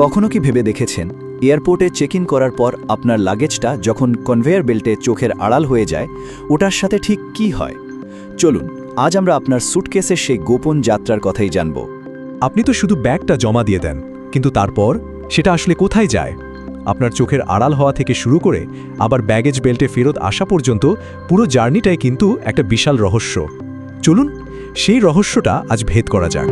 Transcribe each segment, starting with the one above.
কখনো কি ভেবে দেখেছেন এয়ারপোর্টে চেক ইন করার পর আপনার লাগেজটা যখন কনভেয়ার বেল্টে চোখের আড়াল হয়ে যায় ওটার সাথে ঠিক কি হয়? চলুন আজ আমরা আপনার সুটকেসের সেই গোপন যাত্রার কথাই জানব। আপনি তো শুধু ব্যাগটা জমা দিয়ে দেন, কিন্তু তারপর সেটা আসলে কোথায় যায়? আপনার চোখের আড়াল হওয়া থেকে শুরু করে আবার ব্যাগেজ বেল্টে ফেরত আসা পর্যন্ত পুরো জার্নিটাই কিন্তু একটা বিশাল রহস্য। চলুন সেই রহস্যটা আজ ভেদ করা যাক।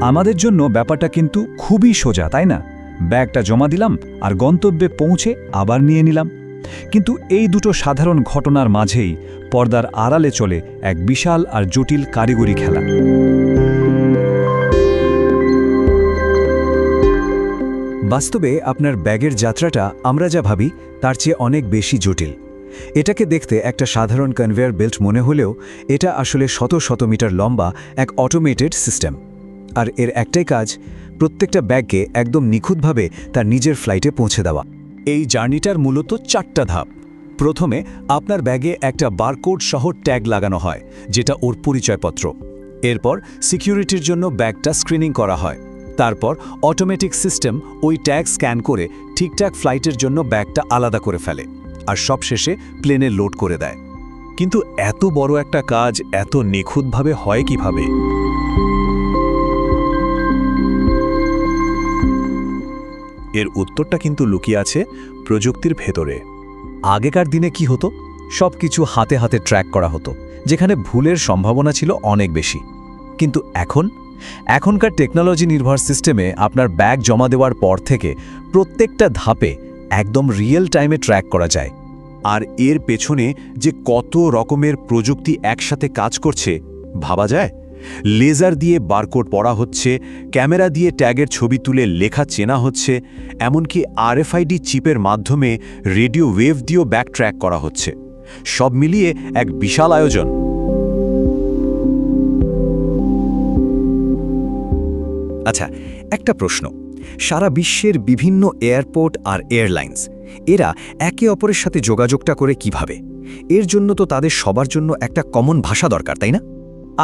আমাদের জন্য ব্যাপারটা কিন্তু খুবই সোজা, তাই না? ব্যাগটা জমা দিলাম আর গন্তব্যে পৌঁছে আবার নিয়ে নিলাম। কিন্তু এই দুটো সাধারণ ঘটনার মাঝেই পর্দার আড়ালে চলে এক বিশাল আর জটিল কারিগরি খেলা। বাস্তবে আপনার ব্যাগের যাত্রাটা আমরা যা ভাবি তার চেয়ে অনেক বেশি জটিল। এটাকে দেখতে একটা সাধারণ কনভেয়ার বেল্ট মনে হলেও এটা আসলে শত শত মিটার লম্বা এক অটোমেটেড সিস্টেম। আর এর একটাই কাজ, প্রত্যেকটা ব্যাগকে একদম নিখুঁতভাবে তার নিজের ফ্লাইটে পৌঁছে দেওয়া। এই জার্নিটার মূলত 4টা ধাপ। প্রথমে আপনার ব্যাগে একটা বারকোড সহ ট্যাগ লাগানো হয়, যেটা ওর পরিচয়পত্র। এরপর সিকিউরিটির জন্য ব্যাগটা স্ক্রিনিং করা হয়। তারপর অটোমেটিক সিস্টেম ওই ট্যাগ স্ক্যান করে ঠিকঠাক ফ্লাইটের জন্য ব্যাগটা আলাদা করে ফেলে, আর সবশেষে প্লেনে লোড করে দেয়। কিন্তু এত বড় একটা কাজ এত নিখুঁতভাবে হয় কিভাবে? এর উত্তরটা কিন্তু লুকিয়ে আছে প্রযুক্তির ভেতরে। আগেকার দিনে কি হতো? সব কিছু হাতে হাতে ট্র্যাক করা হতো, যেখানে ভুলের সম্ভাবনা ছিল অনেক বেশি। কিন্তু এখনকার টেকনোলজি নির্ভর সিস্টেমে আপনার ব্যাগ জমা দেওয়ার পর থেকে প্রত্যেকটা ধাপে একদম রিয়েল টাইমে ট্র্যাক করা যায়। আর এর পেছনে যে কত রকমের প্রযুক্তি একসাথে কাজ করছে ভাবা যায়। লেজার দিয়ে বারকোড পড়া হচ্ছে, ক্যামেরা দিয়ে ট্যাগের ছবি তুলে লেখা চেনা হচ্ছে, এমনকি RFID চিপের মাধ্যমে রেডিও ওয়েভ দিয়েও ব্যাক ট্র্যাক করা হচ্ছে। সব মিলিয়ে এক বিশাল আয়োজন। আচ্ছা, একটা প্রশ্ন। সারা বিশ্বের বিভিন্ন এয়ারপোর্ট আর এয়ারলাইন্স এরা একে অপরের সাথে যোগাযোগটা করে কিভাবে? এর জন্য তো তাদের সবার জন্য একটা কমন ভাষা দরকার, তাই না?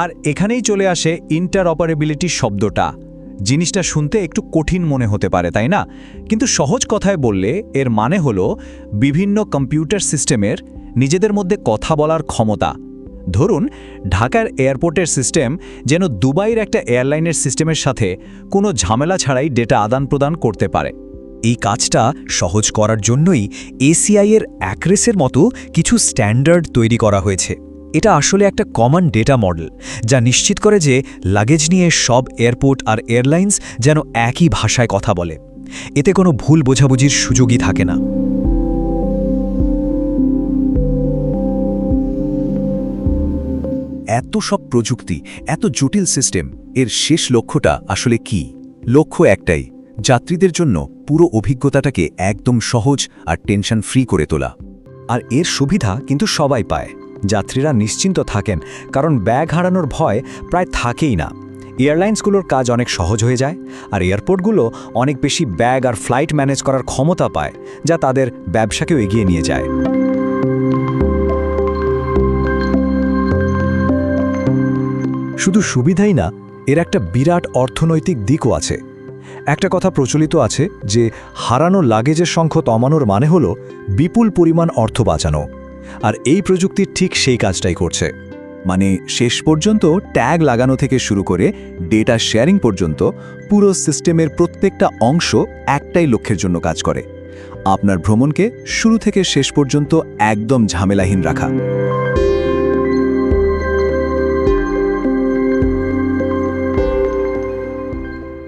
আর এখানেই চলে আসে ইন্টারঅপারেবিলিটি শব্দটা। জিনিসটা শুনতে একটু কঠিন মনে হতে পারে, তাই না? কিন্তু সহজ কথায় বললে এর মানে হলো বিভিন্ন কম্পিউটার সিস্টেমের নিজেদের মধ্যে কথা বলার ক্ষমতা। ধরুন ঢাকার এয়ারপোর্টের সিস্টেম যেন দুবাইয়ের একটা এয়ারলাইনের সিস্টেমের সাথে কোনো ঝামেলা ছাড়াই ডেটা আদান প্রদান করতে পারে। এই কাজটা সহজ করার জন্যই ACI-এর অ্যাক্রেসের মতো কিছু স্ট্যান্ডার্ড তৈরি করা হয়েছে। এটা আসলে একটা কমন ডেটা মডেল, যা নিশ্চিত করে যে লাগেজ নিয়ে সব এয়ারপোর্ট আর এয়ারলাইন্স যেন একই ভাষায় কথা বলে। এতে কোনো ভুল বোঝাবুঝির সুযোগই থাকে না। এত সব প্রযুক্তি, এত জটিল সিস্টেম, এর শেষ লক্ষ্যটা আসলে কি? লক্ষ্য একটাই, যাত্রীদের জন্য পুরো অভিজ্ঞতাটাকে একদম সহজ আর টেনশন ফ্রি করে তোলা। আর এর সুবিধা কিন্তু সবাই পায়। যাত্রীরা নিশ্চিন্ত থাকেন, কারণ ব্যাগ হারানোর ভয় প্রায় থাকেই না। এয়ারলাইন্সগুলোর কাজ অনেক সহজ হয়ে যায়, আর এয়ারপোর্টগুলো অনেক বেশি ব্যাগ আর ফ্লাইট ম্যানেজ করার ক্ষমতা পায়, যা তাদের ব্যবসাকেও এগিয়ে নিয়ে যায়। শুধু সুবিধাই না, এর একটা বিরাট অর্থনৈতিক দিকও আছে। একটা কথা প্রচলিত আছে যে হারানো লাগেজের সংখ্যা কমানোর মানে হলো বিপুল পরিমাণ অর্থ বাঁচানো। আর এই প্রযুক্তি ঠিক সেই কাজটাই করছে। মানে শেষ পর্যন্ত ট্যাগ লাগানো থেকে শুরু করে ডেটা শেয়ারিং পর্যন্ত পুরো সিস্টেমের প্রত্যেকটা অংশ একটাই লক্ষ্যের জন্য কাজ করে: আপনার ভ্রমণকে শুরু থেকে শেষ পর্যন্ত একদম ঝামেলাহীন রাখা।